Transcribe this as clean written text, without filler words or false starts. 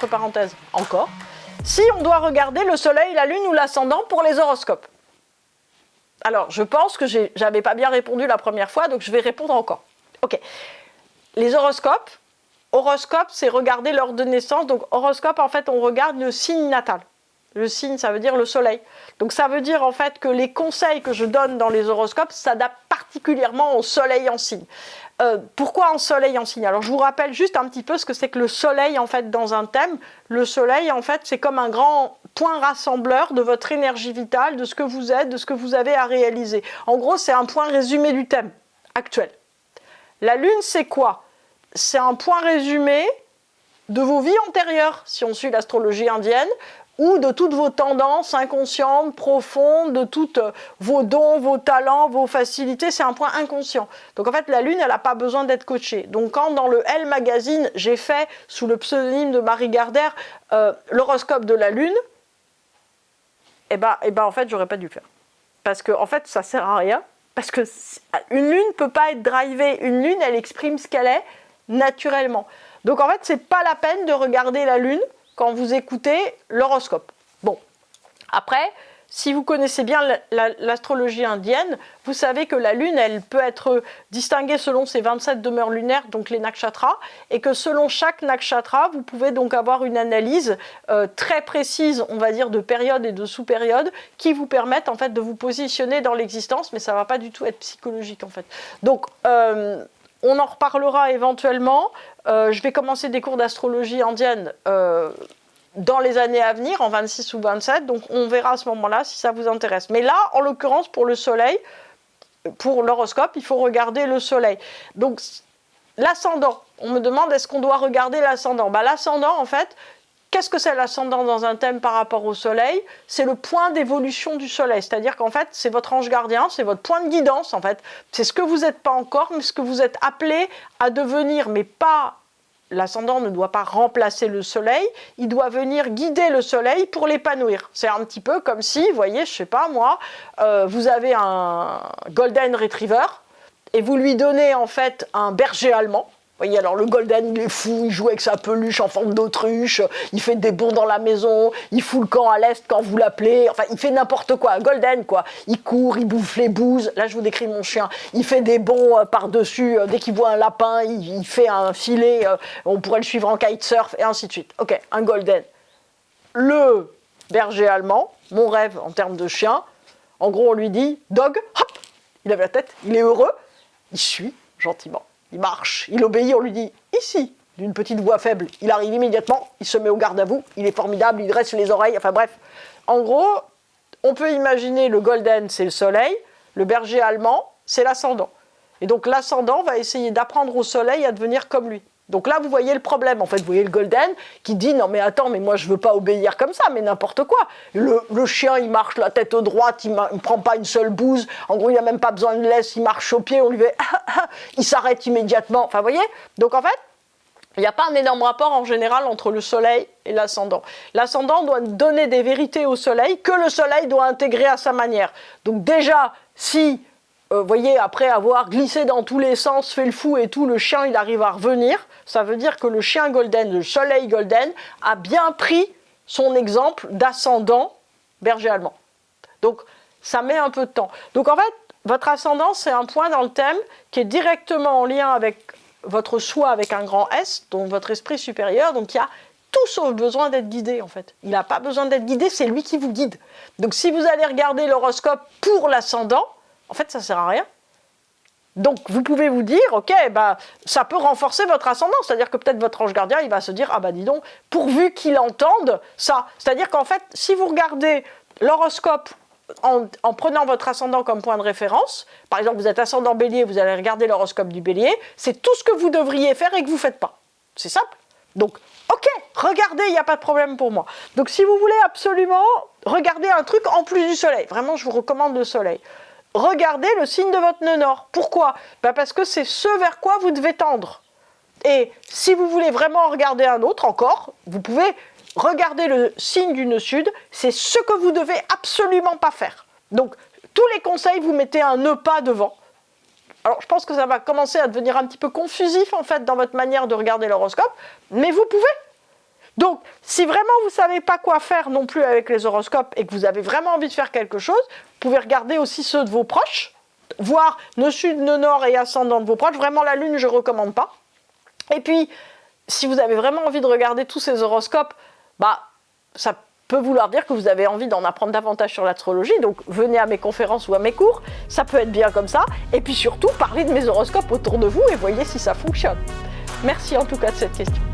parenthèses, encore, si on doit regarder le soleil, la lune ou l'ascendant pour les horoscopes. Alors, je pense que j'avais pas bien répondu la première fois, donc je vais répondre encore. Ok. Les horoscopes, c'est regarder l'heure de naissance. Donc, horoscope, en fait, on regarde le signe natal. Le signe, ça veut dire le soleil. Donc, ça veut dire, en fait, que les conseils que je donne dans les horoscopes s'adaptent particulièrement au soleil en signe. Pourquoi en soleil en signe? Alors, je vous rappelle juste un petit peu ce que c'est que le soleil, en fait, dans un thème. Le soleil, en fait, c'est comme un grand point rassembleur de votre énergie vitale, de ce que vous êtes, de ce que vous avez à réaliser. En gros, c'est un point résumé du thème actuel. La lune, c'est quoi? C'est un point résumé de vos vies antérieures, si on suit l'astrologie indienne, ou de toutes vos tendances inconscientes, profondes, de toutes vos dons, vos talents, vos facilités, c'est un point inconscient. Donc en fait, la Lune, elle n'a pas besoin d'être coachée. Donc quand dans le Elle Magazine, j'ai fait, sous le pseudonyme de Marie Gardère, l'horoscope de la Lune, eh ben, en fait, j'aurais pas dû le faire. Parce que en fait, ça sert à rien. Parce que une Lune ne peut pas être drivée. Une Lune, elle exprime ce qu'elle est naturellement. Donc en fait, c'est pas la peine de regarder la Lune quand vous écoutez l'horoscope. Bon, après, si vous connaissez bien l'astrologie indienne, vous savez que la Lune, elle peut être distinguée selon ses 27 demeures lunaires, donc les nakshatras, et que selon chaque nakshatra, vous pouvez donc avoir une analyse très précise, on va dire, de période et de sous-période, qui vous permettent en fait de vous positionner dans l'existence, mais ça ne va pas du tout être psychologique en fait. Donc, on en reparlera éventuellement. Je vais commencer des cours d'astrologie indienne dans les années à venir, en 26 ou 27, donc on verra à ce moment-là si ça vous intéresse. Mais là, en l'occurrence, pour le soleil, pour l'horoscope, il faut regarder le soleil. Donc, l'ascendant, on me demande est-ce qu'on doit regarder l'ascendant? L'ascendant, en fait, qu'est-ce que c'est l'ascendant dans un thème par rapport au soleil? C'est le point d'évolution du soleil, c'est-à-dire qu'en fait, c'est votre ange gardien, c'est votre point de guidance, en fait. C'est ce que vous n'êtes pas encore, mais ce que vous êtes appelé à devenir, mais pas... L'ascendant ne doit pas remplacer le soleil, il doit venir guider le soleil pour l'épanouir. C'est un petit peu comme si, vous voyez, je sais pas moi, vous avez un golden retriever et vous lui donnez en fait un berger allemand. Vous voyez, alors le golden, il est fou, il joue avec sa peluche en forme d'autruche, il fait des bonds dans la maison, il fout le camp à l'est quand vous l'appelez, enfin, il fait n'importe quoi, un golden, quoi. Il court, il bouffe les bouses, là, je vous décris mon chien, il fait des bonds par-dessus, dès qu'il voit un lapin, il fait un filet, on pourrait le suivre en kitesurf, et ainsi de suite. Ok, un golden. Le berger allemand, mon rêve en termes de chien, en gros, on lui dit, dog, hop, il lève la tête, il est heureux, il suit gentiment. Il marche, il obéit, on lui dit « ici » d'une petite voix faible. Il arrive immédiatement, il se met au garde à vous, il est formidable, il dresse les oreilles, enfin bref. En gros, on peut imaginer le golden, c'est le soleil, le berger allemand, c'est l'ascendant. Et donc l'ascendant va essayer d'apprendre au soleil à devenir comme lui. Donc là, vous voyez le problème. En fait, vous voyez le golden qui dit « non mais attends, mais moi je veux pas obéir comme ça, mais n'importe quoi. » Le chien, il marche la tête droite, il ne prend pas une seule bouse. En gros, il n'a même pas besoin de laisse, il marche au pied, on lui fait « il s'arrête immédiatement. » Enfin, vous voyez. Donc en fait, il n'y a pas un énorme rapport en général entre le soleil et l'ascendant. L'ascendant doit donner des vérités au soleil que le soleil doit intégrer à sa manière. Donc déjà, si... vous voyez, après avoir glissé dans tous les sens, fait le fou et tout, le chien, il arrive à revenir. Ça veut dire que le chien golden, le soleil golden, a bien pris son exemple d'ascendant berger allemand. Donc, ça met un peu de temps. Donc, en fait, votre ascendant, c'est un point dans le thème qui est directement en lien avec votre soi avec un grand S, donc votre esprit supérieur. Donc, il y a tout sauf besoin d'être guidé, en fait. Il n'a pas besoin d'être guidé, c'est lui qui vous guide. Donc, si vous allez regarder l'horoscope pour l'ascendant, en fait, ça ne sert à rien. Donc, vous pouvez vous dire, ok, ça peut renforcer votre ascendant. C'est-à-dire que peut-être votre ange gardien, il va se dire, ah dis donc, pourvu qu'il entende ça. C'est-à-dire qu'en fait, si vous regardez l'horoscope en prenant votre ascendant comme point de référence, par exemple, vous êtes ascendant bélier, vous allez regarder l'horoscope du bélier, c'est tout ce que vous devriez faire et que vous ne faites pas. C'est simple. Donc, ok, regardez, il n'y a pas de problème pour moi. Donc, si vous voulez absolument regarder un truc en plus du soleil, vraiment, je vous recommande le soleil. Regardez le signe de votre nœud nord. Pourquoi ? Parce que c'est ce vers quoi vous devez tendre. Et si vous voulez vraiment regarder un autre encore, vous pouvez regarder le signe du nœud sud. C'est ce que vous devez absolument pas faire. Donc, tous les conseils, vous mettez un nœud pas devant. Alors, je pense que ça va commencer à devenir un petit peu confusif, en fait, dans votre manière de regarder l'horoscope. Mais vous pouvez. Donc, si vraiment vous ne savez pas quoi faire non plus avec les horoscopes et que vous avez vraiment envie de faire quelque chose, vous pouvez regarder aussi ceux de vos proches, voir nœud sud, nœud nord et ascendant de vos proches. Vraiment, la lune, je ne recommande pas. Et puis, si vous avez vraiment envie de regarder tous ces horoscopes, ça peut vouloir dire que vous avez envie d'en apprendre davantage sur l'astrologie. Donc, venez à mes conférences ou à mes cours. Ça peut être bien comme ça. Et puis surtout, parlez de mes horoscopes autour de vous et voyez si ça fonctionne. Merci en tout cas de cette question.